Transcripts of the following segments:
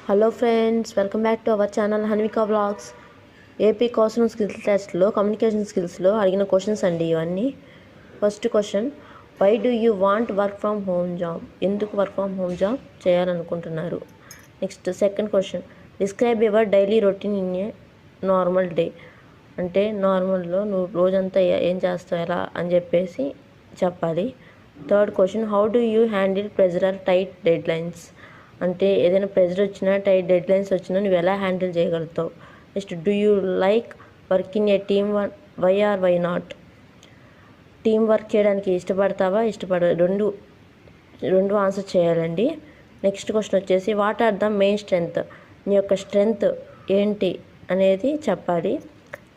Hello friends, welcome back to our channel Hanvika blogs. AP counselling skills టెస్ట్లో communication స్కిల్స్లో అడిగిన questions అండి ఇవన్నీ. First question, why do you want work from home job? ఎందుకు work from home job చేయాలనుకుంటున్నారు? Next second question, describe your daily routine in a normal day. అంటే నార్మల్లో నువ్వు రోజంతా ఏం చేస్తావు ఎలా అని చెప్పేసి చెప్పాలి. Third question, how do you handle pressure or tight deadlines? అంటే ఏదైనా ప్రెజర్ వచ్చినా టైట్ డెడ్ లైన్స్ వచ్చినా నువ్వు ఎలా హ్యాండిల్ చేయగలుగుతావు? Next, do you like work in a team, why or why not? Team work చేయడానికి ఇష్టపడతావా రెండు ఆన్సర్ చేయాలండి. నెక్స్ట్ క్వశ్చన్ వచ్చేసి, what are the main strength? నీ యొక్క స్ట్రెంగ్త్ ఏంటి అనేది చెప్పాలి.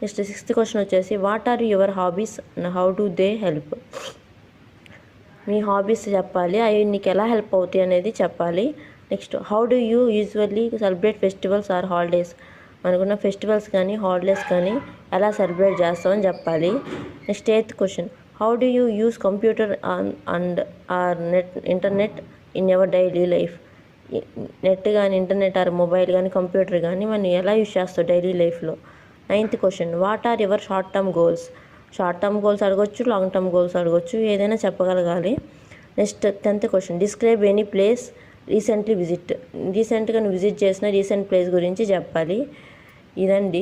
నెక్స్ట్ సిక్స్త్ క్వశ్చన్ వచ్చేసి, what are your hobbies and how do they help? మీ హాబీస్ చెప్పాలి, అవి నీకు ఎలా హెల్ప్ అవుతాయి అనేది చెప్పాలి. Next, how do you usually celebrate festivals are holidays? మనకున్న ఫెస్టివల్స్ కానీ హాలిడేస్ కానీ ఎలా సెలబ్రేట్ చేస్తామని చెప్పాలి. Next eighth question, how do you use computer and or internet in ever daily life? Net కానీ ఇంటర్నెట్ ఆర్ మొబైల్ కానీ computer కానీ మనం ఎలా యూస్ చేస్తావు డైలీ లైఫ్లో? Ninth question, what are your short term goals? Short term goals అడగొచ్చు, long term goals అడగొచ్చు, ఏదైనా చెప్పగలగాలి. Next 10th question, describe any place రీసెంట్గా నువ్వు విజిట్ చేసిన రీసెంట్ ప్లేస్ గురించి చెప్పాలి. ఇదండి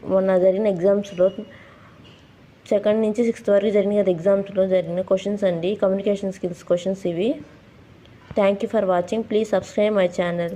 మొన్న జరిగిన ఎగ్జామ్స్లో 2nd నుంచి 6th వరకు జరిగిన ఎగ్జామ్స్లో జరిగిన క్వశ్చన్స్ అండి, కమ్యూనికేషన్ స్కిల్స్ క్వశ్చన్స్ ఇవి. Thank you for watching. Please subscribe my channel.